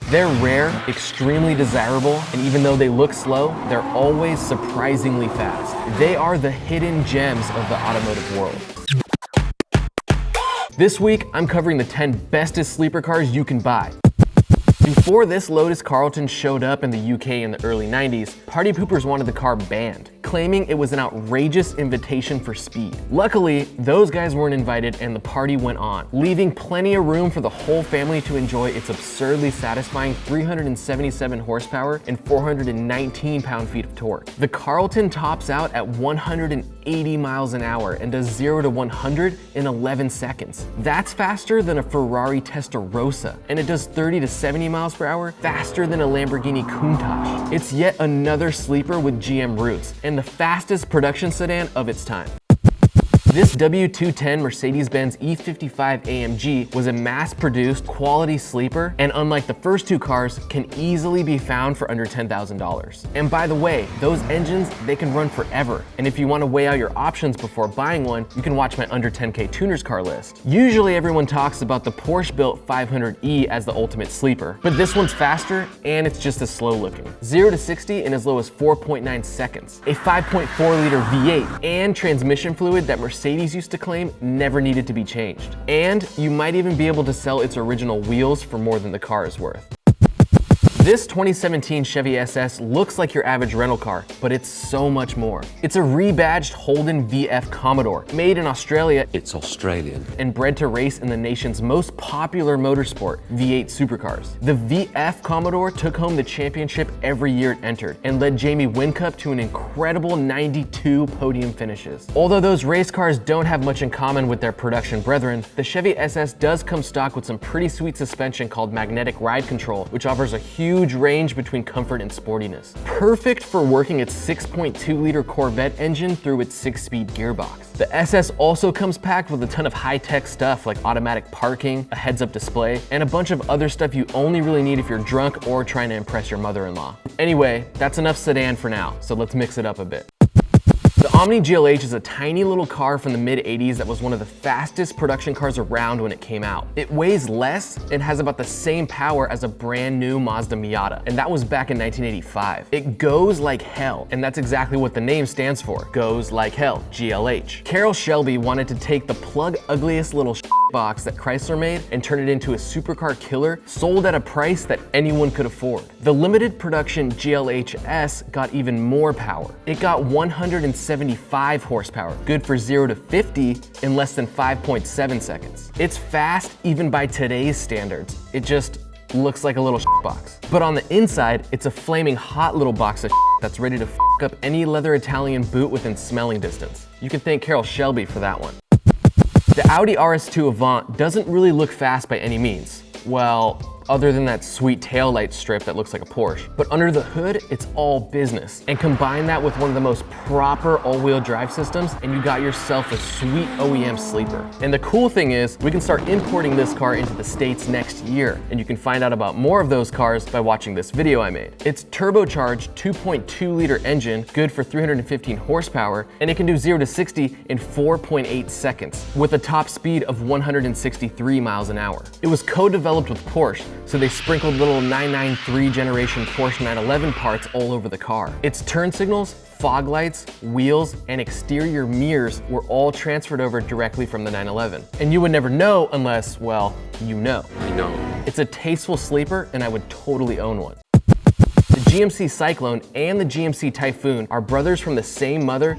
They're rare, extremely desirable, and even though they look slow, they're always surprisingly fast. They are the hidden gems of the automotive world. This week, I'm covering the 10 bestest sleeper cars you can buy. Before this Lotus Carlton showed up in the UK in the early 90s, party poopers wanted the car banned, claiming it was an outrageous invitation for speed. Luckily, those guys weren't invited and the party went on, leaving plenty of room for the whole family to enjoy its absurdly satisfying 377 horsepower and 419 pound-feet of torque. The Carlton tops out at 180 miles an hour and does 0 to 100 in 11 seconds. That's faster than a Ferrari Testarossa, and it does 30 to 70 miles per hour faster than a Lamborghini Countach. It's yet another sleeper with GM roots, and the fastest production sedan of its time. This W210 Mercedes-Benz E55 AMG was a mass-produced quality sleeper, and unlike the first two cars, can easily be found for under $10,000. And by the way, those engines, they can run forever. And if you want to weigh out your options before buying one, you can watch my under 10K tuners car list. Usually everyone talks about the Porsche-built 500e as the ultimate sleeper, but this one's faster and it's just as slow looking. 0 to 60 in as low as 4.9 seconds. A 5.4 liter V8 and transmission fluid that Mercedes used to claim never needed to be changed. And you might even be able to sell its original wheels for more than the car is worth. This 2017 Chevy SS looks like your average rental car, but it's so much more. It's a rebadged Holden VF Commodore, made in Australia. It's Australian. And bred to race in the nation's most popular motorsport, V8 supercars. The VF Commodore took home the championship every year it entered, and led Jamie Whincup to an incredible 92 podium finishes. Although those race cars don't have much in common with their production brethren, the Chevy SS does come stock with some pretty sweet suspension called magnetic ride control, which offers a huge range between comfort and sportiness. Perfect for working its 6.2 liter Corvette engine through its 6-speed gearbox. The SS also comes packed with a ton of high-tech stuff like automatic parking, a heads-up display, and a bunch of other stuff you only really need if you're drunk or trying to impress your mother-in-law. Anyway, that's enough sedan for now, so let's mix it up a bit. The Omni GLH is a tiny little car from the mid-80s that was one of the fastest production cars around when it came out. It weighs less and has about the same power as a brand new Mazda Miata, and that was back in 1985. It goes like hell, and that's exactly what the name stands for. Goes like hell, GLH. Carroll Shelby wanted to take the plug-ugliest little box that Chrysler made and turn it into a supercar killer sold at a price that anyone could afford. The limited production GLH S got even more power. It got 175 horsepower, good for 0 to 50 in less than 5.7 seconds. It's fast even by today's standards. It just looks like a little box. But on the inside, it's a flaming hot little box of that's ready to up any leather Italian boot within smelling distance. You can thank Carroll Shelby for that one. The Audi RS2 Avant doesn't really look fast by any means. Well, other than that sweet taillight strip that looks like a Porsche. But under the hood, it's all business. And combine that with one of the most proper all-wheel drive systems, and you got yourself a sweet OEM sleeper. And the cool thing is, we can start importing this car into the States next year, and you can find out about more of those cars by watching this video I made. It's turbocharged 2.2 liter engine, good for 315 horsepower, and it can do 0 to 60 in 4.8 seconds, with a top speed of 163 miles an hour. It was co-developed with Porsche, so they sprinkled little 993 generation Porsche 911 parts all over the car. Its turn signals, fog lights, wheels, and exterior mirrors were all transferred over directly from the 911. And you would never know unless, well, you know. I know. It's a tasteful sleeper, and I would totally own one. The GMC Cyclone and the GMC Typhoon are brothers from the same mother,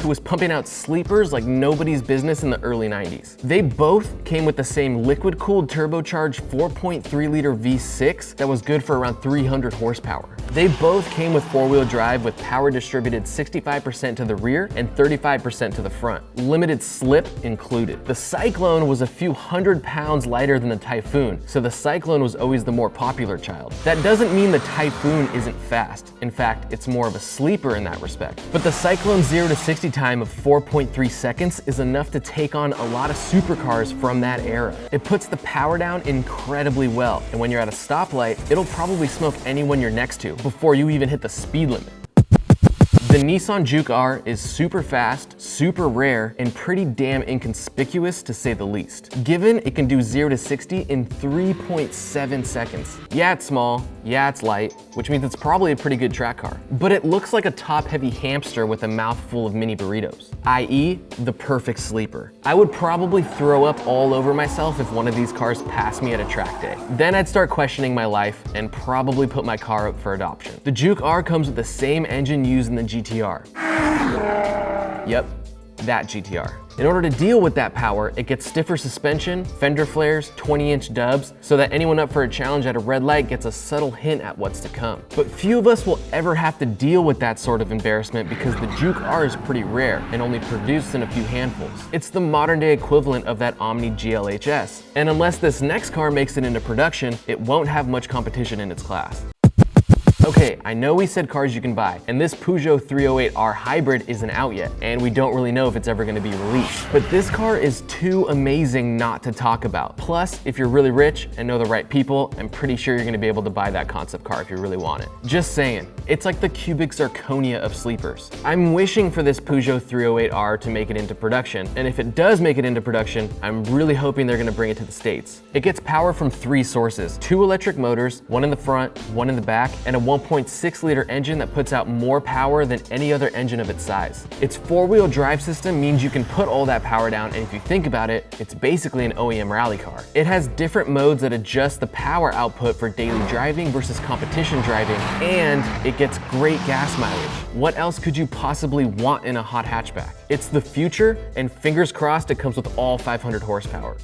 who was pumping out sleepers like nobody's business in the early 90s. They both came with the same liquid-cooled turbocharged 4.3 liter V6 that was good for around 300 horsepower. They both came with four-wheel drive with power distributed 65% to the rear and 35% to the front, limited slip included. The Cyclone was a few hundred pounds lighter than the Typhoon, so the Cyclone was always the more popular child. That doesn't mean the Typhoon isn't fast. In fact, it's more of a sleeper in that respect. But the Cyclone's 0 to 60 time of 4.3 seconds is enough to take on a lot of supercars from that era. It puts the power down incredibly well, and when you're at a stoplight, it'll probably smoke anyone you're next to before you even hit the speed limit. The Nissan Juke R is super fast, super rare, and pretty damn inconspicuous to say the least. Given it can do 0 to 60 in 3.7 seconds. Yeah, it's small, yeah, it's light, which means it's probably a pretty good track car. But it looks like a top-heavy hamster with a mouthful of mini burritos, i.e. the perfect sleeper. I would probably throw up all over myself if one of these cars passed me at a track day. Then I'd start questioning my life and probably put my car up for adoption. The Juke R comes with the same engine used in the GTR. Yep, that GTR. In order to deal with that power, it gets stiffer suspension, fender flares, 20-inch dubs, so that anyone up for a challenge at a red light gets a subtle hint at what's to come. But few of us will ever have to deal with that sort of embarrassment because the Juke R is pretty rare and only produced in a few handfuls. It's the modern day equivalent of that Omni GLH. And unless this next car makes it into production, it won't have much competition in its class. Okay, I know we said cars you can buy, and this Pujo 308R hybrid isn't out yet, and we don't really know if it's ever gonna be released. But this car is too amazing not to talk about. Plus, if you're really rich and know the right people, I'm pretty sure you're gonna be able to buy that concept car if you really want it. Just saying, it's like the cubic zirconia of sleepers. I'm wishing for this Pujo 308R to make it into production, and if it does make it into production, I'm really hoping they're gonna bring it to the States. It gets power from 3 sources, 2 electric motors, 1 in the front, 1 in the back, and a 1.6 liter engine that puts out more power than any other engine of its size. Its 4-wheel drive system means you can put all that power down, and if you think about it, it's basically an OEM rally car. It has different modes that adjust the power output for daily driving versus competition driving, and it gets great gas mileage. What else could you possibly want in a hot hatchback? It's the future, and fingers crossed it comes with all 500 horsepower.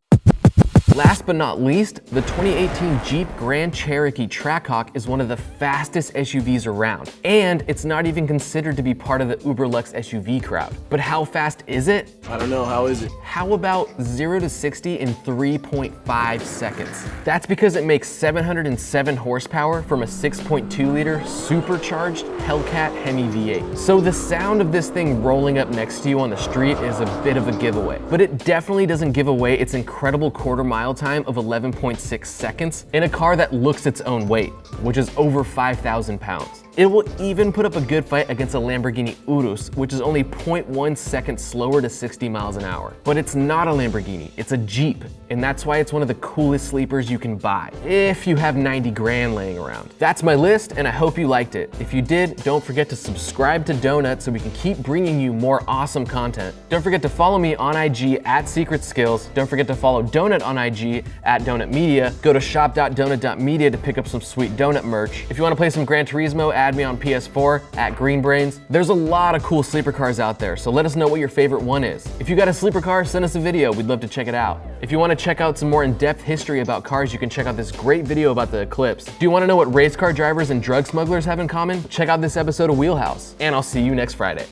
Last but not least, the 2018 Jeep Grand Cherokee Trackhawk is one of the fastest SUVs around, and it's not even considered to be part of the uber luxe SUV crowd. But how fast is it? I don't know, how is it? How about 0 to 60 in 3.5 seconds? That's because it makes 707 horsepower from a 6.2 liter supercharged Hellcat Hemi V8. So the sound of this thing rolling up next to you on the street is a bit of a giveaway, but it definitely doesn't give away its incredible quarter-mile time of 11.6 seconds in a car that looks its own weight, which is over 5,000 pounds. It will even put up a good fight against a Lamborghini Urus, which is only 0.1 seconds slower to 60 miles an hour. But it's not a Lamborghini, it's a Jeep, and that's why it's one of the coolest sleepers you can buy, if you have 90 grand laying around. That's my list, and I hope you liked it. If you did, don't forget to subscribe to Donut so we can keep bringing you more awesome content. Don't forget to follow me on IG at Secret Skills. Don't forget to follow Donut on IG at Donut Media. Go to shop.donut.media to pick up some sweet donut merch. If you want to play some Gran Turismo, add me on PS4 at Greenbrains. There's a lot of cool sleeper cars out there, so let us know what your favorite one is. If you got a sleeper car, send us a video. We'd love to check it out. If you want to check out some more in-depth history about cars, you can check out this great video about the Eclipse. Do you want to know what race car drivers and drug smugglers have in common? Check out this episode of Wheelhouse, and I'll see you next Friday.